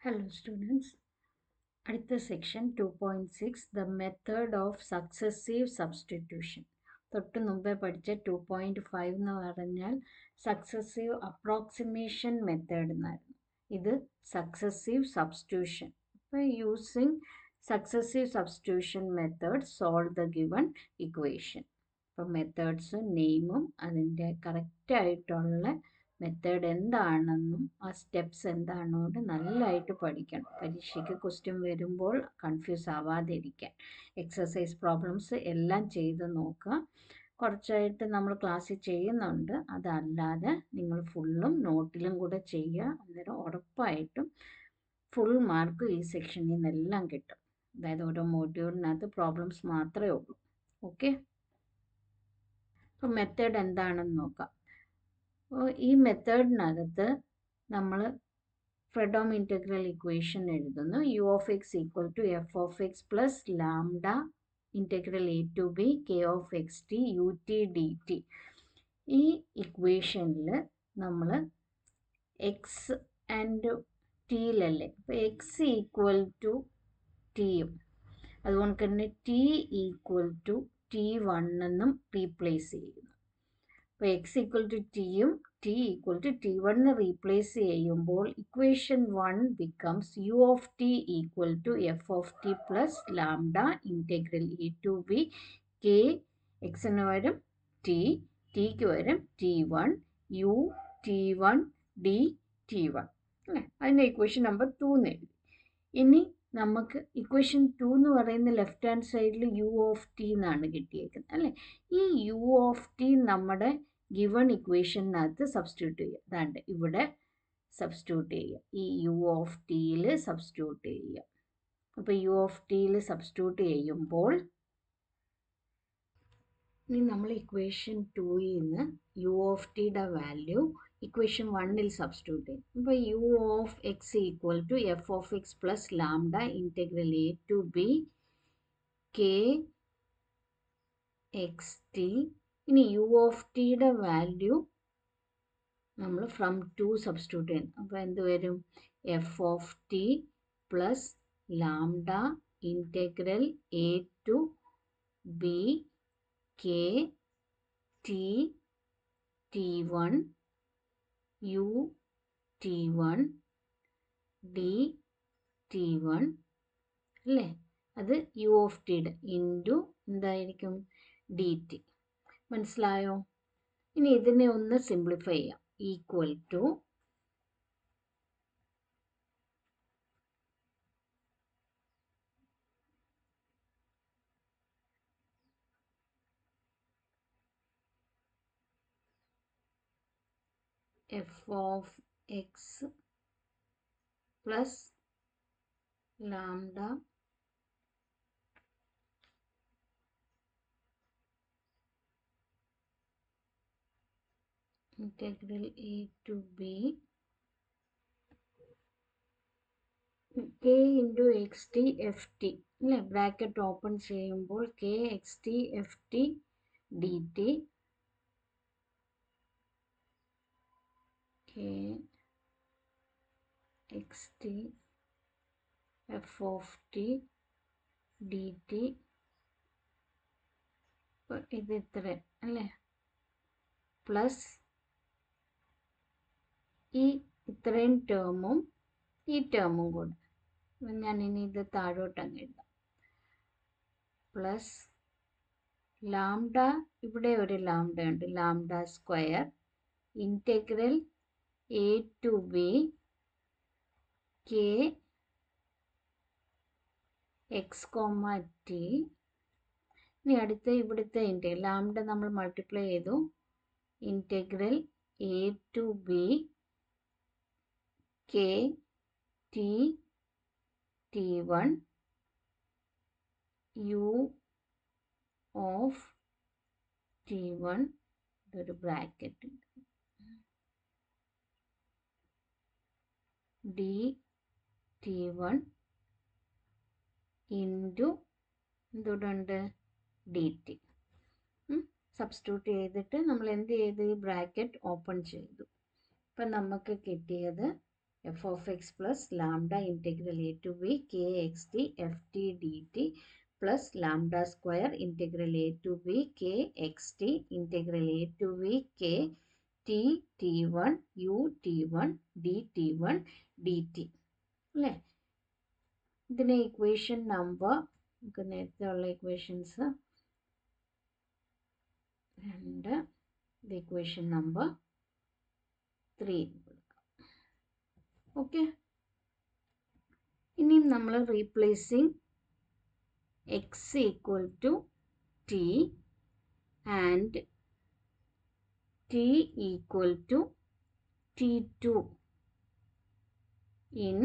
Hello students. അടുത്ത section 2.6 the method of successive substitution. തൊട്ട് മുമ്പേ പഠിച്ച 2.5 എന്ന് പറഞ്ഞാൽ സക്സസീവ് അപ്രോക്സിമേഷൻ മെത്തേഡ് എന്നായിരുന്നു. ഇത് സക്സസീവ് സബ്സ്റ്റിറ്റ്യൂഷൻ. അപ്പോൾ using successive substitution method solve the given equation. അപ്പോൾ മെത്തേഡ്സും നെയിമും അതിൻ്റെ കറക്റ്റായിട്ടുള്ള മെത്തേഡ് എന്താണെന്നും ആ സ്റ്റെപ്സ് എന്താണെന്നുകൊണ്ട് നല്ലതായിട്ട് പഠിക്കണം. പരീക്ഷയ്ക്ക് ക്വസ്റ്റ്യൻ വരുമ്പോൾ കൺഫ്യൂസ് ആവാതിരിക്കാൻ എക്സസൈസ് പ്രോബ്ലംസ് എല്ലാം ചെയ്ത് നോക്കുക. കുറച്ചായിട്ട് നമ്മൾ ക്ലാസ്സിൽ ചെയ്യുന്നുണ്ട്, അതല്ലാതെ നിങ്ങൾ ഫുള്ളും നോട്ടിലും കൂടെ ചെയ്യുക. അന്നേരം ഉറപ്പായിട്ടും ഫുൾ മാർക്ക് ഈ സെക്ഷനിൽ നിന്നെല്ലാം കിട്ടും. അതായത് ഓരോ മോഡ്യൂളിനകത്ത് പ്രോബ്ലംസ് മാത്രമേ ഉള്ളൂ. ഓക്കെ, അപ്പോൾ മെത്തേഡ് എന്താണെന്ന് നോക്കാം. ഈ മെത്തേഡിനകത്ത് നമ്മൾ ഫ്രെഡോം ഇൻ്റഗ്രൽ ഇക്വേഷൻ എഴുതുന്നു. U of x equal to f of X plus lambda integral a to B K of X t u t D t. ഈ ഇക്വേഷനിൽ നമ്മൾ എക്സ് ആൻഡ് ടിയിലല്ലേ, അപ്പോൾ എക്സ് ഈക്വൽ ടു ടിയും അതുകൊണ്ട് തന്നെ ടി ഈക്വൽ ടു T1 എന്നും replace ചെയ്യുന്നു. അപ്പോൾ എക്സ് ഈക്വൽ ടു ടിയും t equal to T1 replace ചെയ്യുമ്പോൾ equation 1 becomes u of t equal to f of t plus lambda integral A to B k എക്സിന് പകരം ടി, ടിക്ക് പകരം T1 u T1 d T1 അല്ലേ. അതിൻ്റെ equation number 2 എന്ന് എഴുതി. ഇനി നമുക്ക് ഇക്വേഷൻ 2 എന്ന് പറയുന്ന ലെഫ്റ്റ് ഹാൻഡ് സൈഡിൽ യു ഓഫ് ടി എന്നാണ് കിട്ടിയേക്കുന്നത് അല്ലേ. ഈ യു ഓഫ് ടി നമ്മുടെ ഗിവൺ ഇക്വേഷനകത്ത് സബ്സ്റ്റിറ്റ്യൂട്ട് ചെയ്യുക. അതാണ്ട് ഇവിടെ സബ്സ്റ്റിറ്റ്യൂട്ട് ചെയ്യുക. ഈ യു ഓഫ് ടിയിൽ സബ്സ്റ്റിറ്റ്യൂട്ട് ചെയ്യുക. അപ്പോൾ യു ഓഫ് ടിയിൽ സബ്സ്റ്റിറ്റ്യൂട്ട് ചെയ്യുമ്പോൾ ഇനി നമ്മൾ ഇക്വേഷൻ 2ൽ നിന്ന് യു ഓഫ് ടിയുടെ വാല്യൂ ഇക്വേഷൻ 1ൽ സബ്സ്റ്റിറ്റ്യൂട്ട് ചെയ്യും. അപ്പോൾ u of x equal to f of X plus lambda integral A to B K X t. ഇനി യു ഓഫ് ടിയുടെ വാല്യൂ നമ്മൾ ഫ്രം 2 സബ്സ്റ്റിറ്റ്യൂട്ട് ചെയ്യും. അപ്പോൾ എന്ത് വരും? F of t plus lambda integral A to B k t T1 u T1 d T1 അല്ലേ. അത് u of ടിയുടെ ഇൻറ്റു എന്തായിരിക്കും? D t. മനസ്സിലായോ? ഇനി ഇതിനെ ഒന്ന് സിംപ്ലിഫൈ ചെയ്യാം. Equal to f of X plus lambda integral A to B k into x T f t അല്ലേ. ബ്രാക്കറ്റ് ഓപ്പൺ ചെയ്യുമ്പോൾ k X T f t D t k X T F of T D t. ഇത് ഇത്ര അല്ലേ, plus ഈ ഇത്രയും ടേമും ഈ ടേമും കൂടെ ഞാനിനി ഇത് താഴോട്ടങ്ങ് എഴുതാം. പ്ലസ് ലാംഡ, ഇവിടെ ഒരു ലാംഡ ഉണ്ട്, lambda square integral A to B K x comma t. ഇനി അടുത്ത ഇവിടുത്തെ ഇൻറ്റഗ്രൽ ലാംഡ നമ്മൾ മൾട്ടിപ്ലൈ ചെയ്തു. Integral A to B k t T1 u of T1 ഇതൊരു ബ്രാക്കറ്റ് ഡി T1 ഇൻറ്റു എന്തുകൊണ്ട് ഡി ടി. സബ്സ്റ്റിറ്റ്യൂട്ട് ചെയ്തിട്ട് നമ്മൾ എന്ത് ചെയ്ത് ഈ ബ്രാക്കറ്റ് ഓപ്പൺ ചെയ്തു. അപ്പം നമുക്ക് കിട്ടിയത് f of x plus lambda integral a to b kxt ft dt plus lambda square integral a to b kxt integral a to b k t t1 u t1 dt1 dt അല്ലേ? ഇതിനെ equation number നമുക്ക് നേരത്തെ ഉള്ള equations 2 ഇത് equation number 3 okay. ഇനിയും നമ്മൾ replacing x equal to t and t equal to t2 in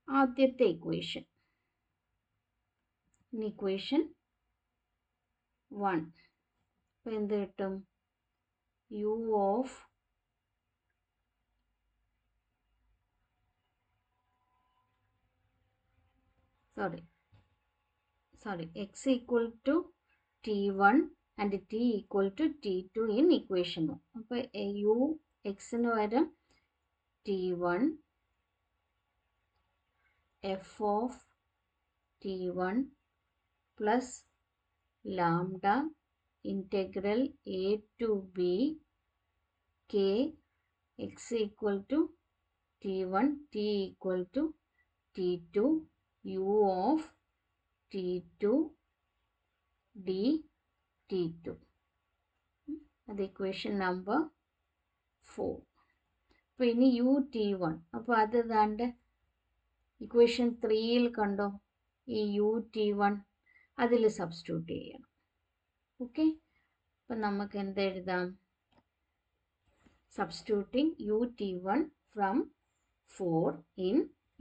ആദ്യത്തെ equation, equation 1. അപ്പോൾ എന്ത് കിട്ടും? u of x equal to t1 and t equal to t2 in equation 1. അപ്പോൾ u xന് പകരം t1 f of t1 plus lambda integral a to b k x equal to t1 t equal to t2 u of t2 d t2. അത് equation number 4. അപ്പോൾ ഇനി u t1, അപ്പോൾ അത് ദാണ്ട് equation 3യിൽ കണ്ടോ, ഈ u t1 അതിൽ substitute ചെയ്യണം. ഓക്കെ, അപ്പം നമുക്ക് എന്തെഴുതാം? Substituting u t1 from 4 in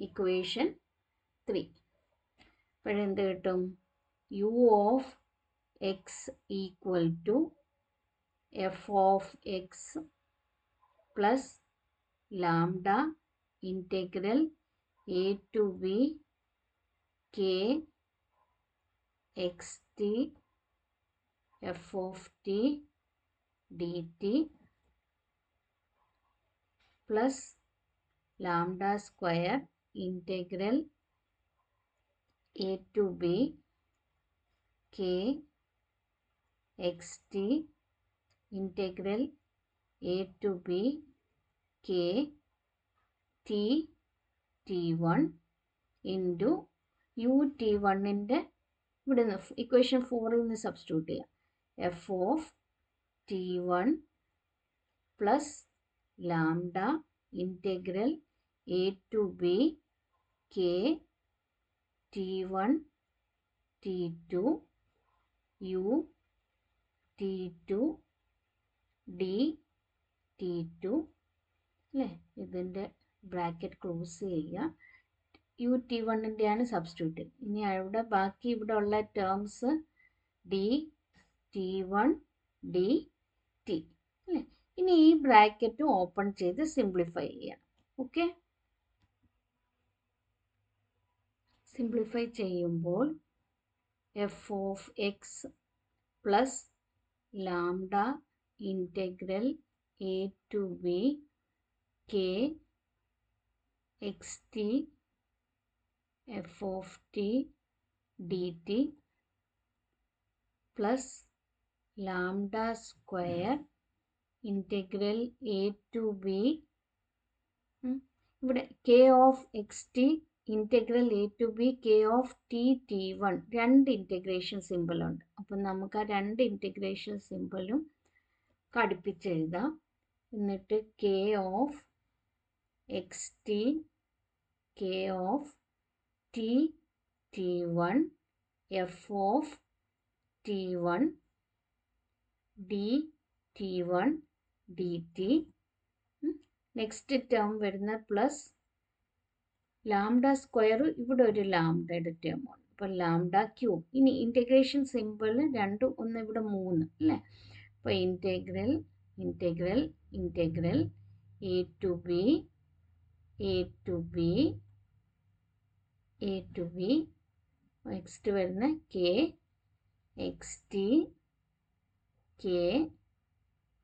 equation 3. അപ്പോഴെന്ത് കിട്ടും? u of x equal to f of X plus lambda integral a to b k xt f of t dt plus lambda square integral a to b k xt integral a to b k t t1 into u t1ൻ്റെ ഇവിടെ നിന്ന് equation 4ൽ നിന്ന് substitute ചെയ്യാം. F of t1 plus lambda integral a to b k t1 t2 u t2 d t2 അല്ലേ? ഇതിൻ്റെ bracket close ചെയ്യുക. u t1ൻ്റെയാണ് substitute. ഇനി അവിടെ ബാക്കി ഇവിടെ ഉള്ള terms d t1 d t അല്ലേ? ഇനി ഈ ബ്രാക്കറ്റ് ഓപ്പൺ ചെയ്ത് സിംപ്ലിഫൈ ചെയ്യാം. ഓക്കെ, സിംപ്ലിഫൈ ചെയ്യുമ്പോൾ F of X plus lambda integral A to B K X T F of T D T plus lambda square integral A to B ഇവിടെ K of X T integral A to B K of T T one രണ്ട് integration സിമ്പിളുണ്ട്. അപ്പം നമുക്ക് ആ രണ്ട് integration സിമ്പിളും ഘടിപ്പിച്ചെഴുതാം. എന്നിട്ട് K of X T K of T T one F of t one d t one d t next term വരുന്ന പ്ലസ് ലാംഡ സ്ക്വയർ ഇവിടെ ഒരു ലാംഡയുടെ ടേമാണ്. അപ്പോൾ ലാംഡ ക്യൂബ്. ഇനി ഇൻറ്റഗ്രേഷൻ സിമ്പിൾ രണ്ടും ഒന്ന് ഇവിടെ 3 അല്ലേ? അപ്പോൾ integral integral integral A to b a to b a to b next വരുന്ന k xt k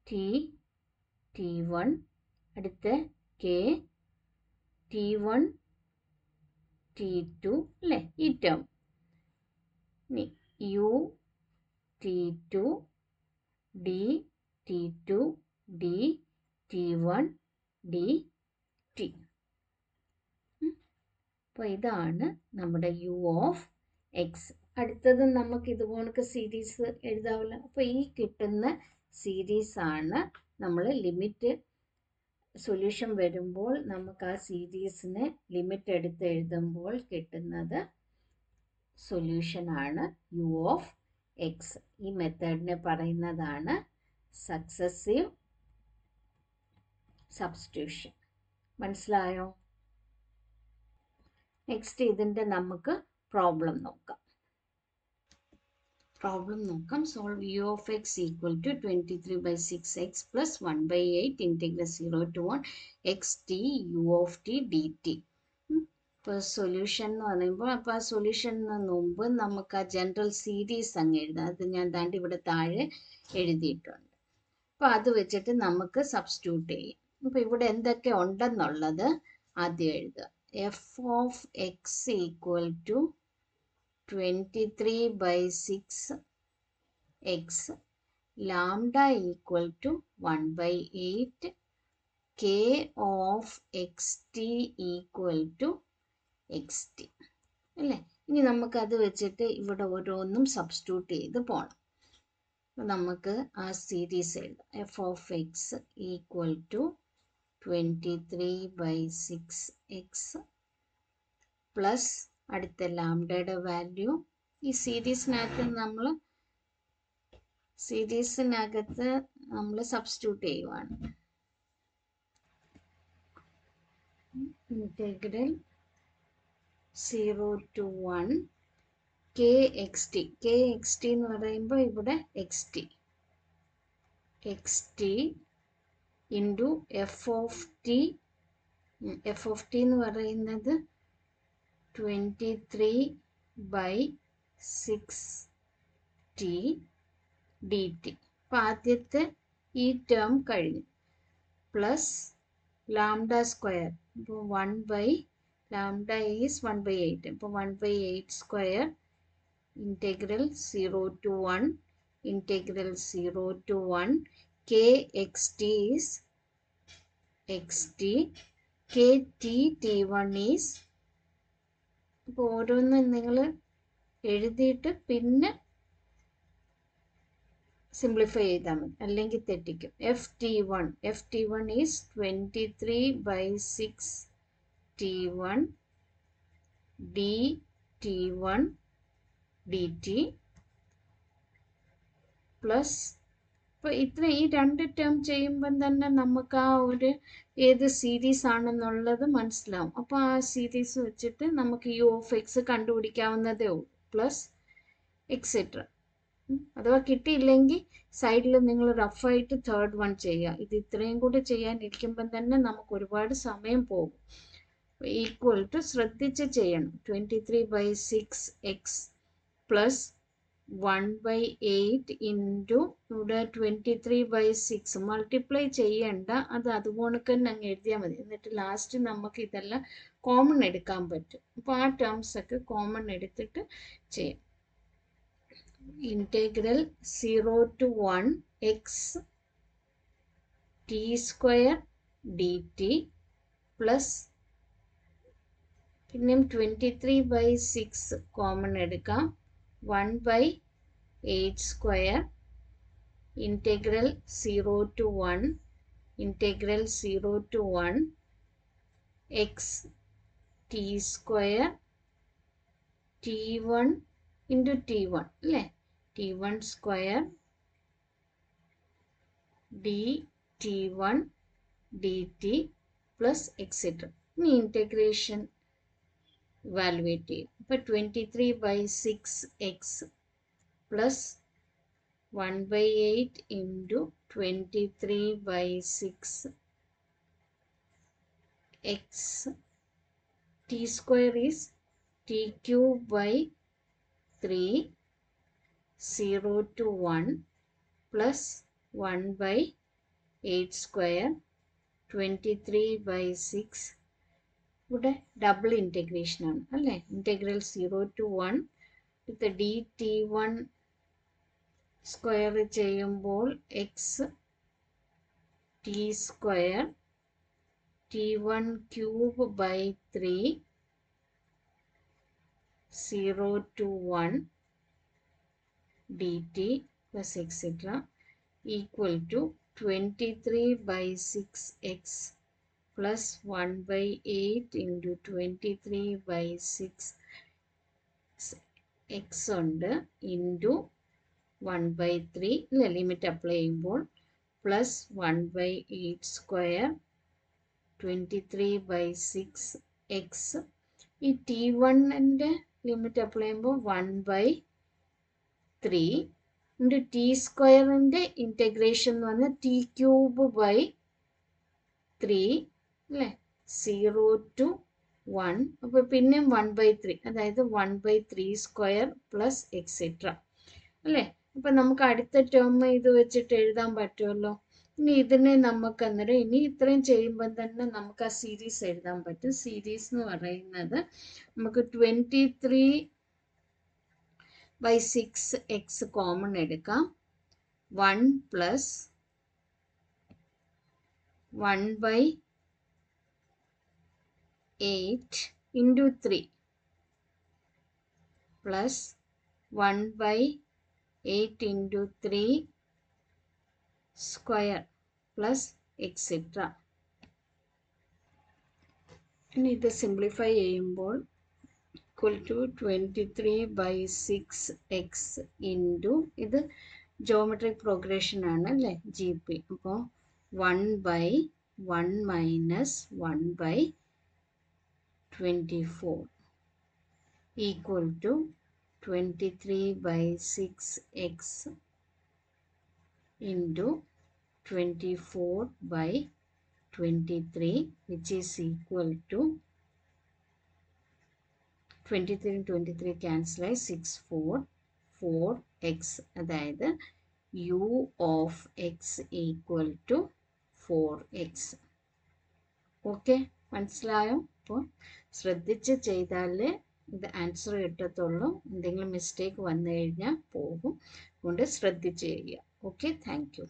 t t1 അടുത്ത k t1 t2 അല്ലേ ഈ ടേം. ഇനി u t2 d t2 d t1 d t. അപ്പോൾ ഇതാണ് നമ്മുടെ u ഓഫ് എക്സ്. അടുത്തത് നമുക്ക് ഇതുപോലൊക്കെ സീരീസ് എഴുതാവില്ല. അപ്പോൾ ഈ കിട്ടുന്ന സീരീസാണ് നമ്മൾ ലിമിറ്റ് സൊല്യൂഷൻ വരുമ്പോൾ നമുക്ക് ആ സീരീസിനെ ലിമിറ്റ് എടുത്ത് എഴുതുമ്പോൾ കിട്ടുന്നത് സൊല്യൂഷനാണ് യു ഓഫ് എക്സ്. ഈ മെത്തേഡിനെ പറയുന്നതാണ് സക്സസീവ് സബ്സ്റ്റിറ്റ്യൂഷൻ. മനസ്സിലായോ? നെക്സ്റ്റ് ഇതിൻ്റെ നമുക്ക് പ്രോബ്ലം നോക്കാം. Solve u of x equal to 23/6x plus 1/8 integral 0 to 1 x t u of T D t. ഇപ്പോൾ സൊല്യൂഷൻ എന്ന് പറയുമ്പോൾ അപ്പോൾ ആ സൊല്യൂഷന് മുമ്പ് നമുക്ക് ആ ജനറൽ സീരീസ് അങ്ങ് എഴുതാം. അത് ഞാൻ ദാണ്ട് ഇവിടെ താഴെ എഴുതിയിട്ടുണ്ട്. അപ്പോൾ അത് വെച്ചിട്ട് നമുക്ക് സബ്സ്റ്റിറ്റ്യൂട്ട് ചെയ്യാം. അപ്പോൾ ഇവിടെ എന്തൊക്കെ ഉണ്ടെന്നുള്ളത് ആദ്യം എഴുതുക. F of x equal to 23/6x lambda equal to 1/8 k of xt equal to xt അല്ലേ. ഇനി നമുക്കത് വെച്ചിട്ട് ഇവിടെ ഓരോന്നും സബ്സ്റ്റിറ്റ്യൂട്ട് ചെയ്ത് പോകണം. അപ്പോൾ നമുക്ക് ആ സീരീസ് എഴുതാം. F of x equal to 23/6x plus അടുത്ത ലാംഡയുടെ വാല്യൂ ഈ സീരീസിനകത്ത് നമ്മൾ സബ്സ്റ്റിറ്റ്യൂട്ട് ചെയ്യുവാണ്. Integral 0 to 1 kxt. kxt എന്ന് പറയുമ്പോൾ ഇവിടെ xt into F of T. F of T എന്ന് പറയുന്നത് 23/6t dt. അപ്പം ആദ്യത്തെ ഈ ടേം കഴിഞ്ഞു. Plus lambda square. ഇപ്പോൾ ലാംഡ ഈസ് 1/8. അപ്പോൾ 1/8 square integral 0 to 1 k xt is xt k t1 is. അപ്പോൾ ഓരോന്നും നിങ്ങൾ എഴുതിയിട്ട് പിന്നെ സിംപ്ലിഫൈ ചെയ്താൽ മതി, അല്ലെങ്കിൽ തെറ്റിക്കും. F T one is 23/6t1 dt dt plus. ഇപ്പോൾ ഈ രണ്ട് ടേം ചെയ്യുമ്പം തന്നെ നമുക്ക് ആ ഒരു ഏത് സീരീസ് ആണെന്നുള്ളത് മനസ്സിലാവും. അപ്പോൾ ആ സീരീസ് വെച്ചിട്ട് നമുക്ക് യു ഓഫ് എക്സ് കണ്ടുപിടിക്കാവുന്നതേ ഉള്ളൂ. Plus etcetera. അഥവാ കിട്ടിയില്ലെങ്കിൽ സൈഡിൽ നിങ്ങൾ റഫായിട്ട് തേർഡ് വൺ ചെയ്യുക. ഇത് ഇത്രയും കൂടി ചെയ്യാനിരിക്കുമ്പം തന്നെ നമുക്ക് ഒരുപാട് സമയം പോകും. ഈക്വൽ ടു ശ്രദ്ധിച്ച് ചെയ്യണം. 23/6x പ്ലസ് 1/8 ഇൻറ്റു ഇവിടെ 23/6 മൾട്ടിപ്ലൈ ചെയ്യേണ്ട, അത് അതുപോലെ തന്നെ അങ്ങ് എഴുതിയാൽ മതി. എന്നിട്ട് ലാസ്റ്റ് നമുക്ക് ഇതെല്ലാം കോമൺ എടുക്കാൻ പറ്റും. അപ്പോൾ ആ ടേംസ് ഒക്കെ കോമൺ എടുത്തിട്ട് ചെയ്യാം. Integral 0 to 1 x t square dt plus പിന്നെയും 23/6 കോമൺ എടുക്കാം. 1/8 square integral 0 to 1 x t square t1 into t1 അല്ലേ. t1 square dt1 dt plus etcetera. ഇനി ഇൻറ്റഗ്രേഷൻ ഇവാലുവേറ്റ് ചെയ്യും. ഇപ്പോൾ 23/6x plus 1/8 into 23/6x t square is t³ 3 0 to 1 plus 1 by 8 square 23 by 6. ഇവിടെ double integration ആണ് അല്ലേ. Integral 0 to 1 with dt1 square ചെയ്യുമ്പോൾ X T square t1 cube by 3 0 to 1 dt plus etc. equal to 23 by 6x plus 1 by 8 into 23 by 6 x ഉണ്ട് into 1 by 3 limit apply ചെയ്യുമ്പോൾ plus 1 by 8 square 23 by 6 X. ഈ t1ൻ്റെ limit apply ചെയ്യുമ്പോൾ 1 by 3 into T സ്ക്വയറിൻ്റെ integration എന്ന് പറഞ്ഞാൽ T cube by 3 അല്ലേ 0 to 1. അപ്പോൾ പിന്നെയും 1 by 3 അതായത് 1 by 3 സ്ക്വയർ പ്ലസ് എക്സെട്ര അല്ലേ. അപ്പം നമുക്ക് അടുത്ത ടേം ഇത് വെച്ചിട്ട് എഴുതാൻ പറ്റുമല്ലോ. ഇനി ഇതിനെ നമുക്ക് അന്നേരം ഇനി ഇത്രയും ചെയ്യുമ്പോൾ തന്നെ നമുക്ക് ആ സീരീസ് എഴുതാൻ പറ്റും. സീരീസ് എന്ന് പറയുന്നത് നമുക്ക് 23 by 6x കോമൺ എടുക്കാം. 1 plus 1 by 8 into 3 plus 1 by 8 into 3 square plus etc. ഇനി ഇത് സിംപ്ലിഫൈ ചെയ്യുമ്പോൾ equal to 23 by 6x into ഇത് ജോമെട്രിക് പ്രോഗ്രഷൻ ആണ് അല്ലേ ജി പി. അപ്പോൾ 1 by 1 minus 1 by 24 equal to 23 by 6x into 24 by 23 which is equal to 23 and 23 cancel ആയി 6 4 4x അതായത് u of x equal to 4x. Okay, മനസ്സിലായോ? അപ്പോൾ ശ്രദ്ധിച്ച് ചെയ്താലേ ഇത് ആൻസർ കിട്ടത്തുള്ളൂ. എന്തെങ്കിലും മിസ്റ്റേക്ക് വന്നു കഴിഞ്ഞാൽ പോകും. അതുകൊണ്ട് ശ്രദ്ധിച്ച് ചെയ്യുക. Okay, thank you.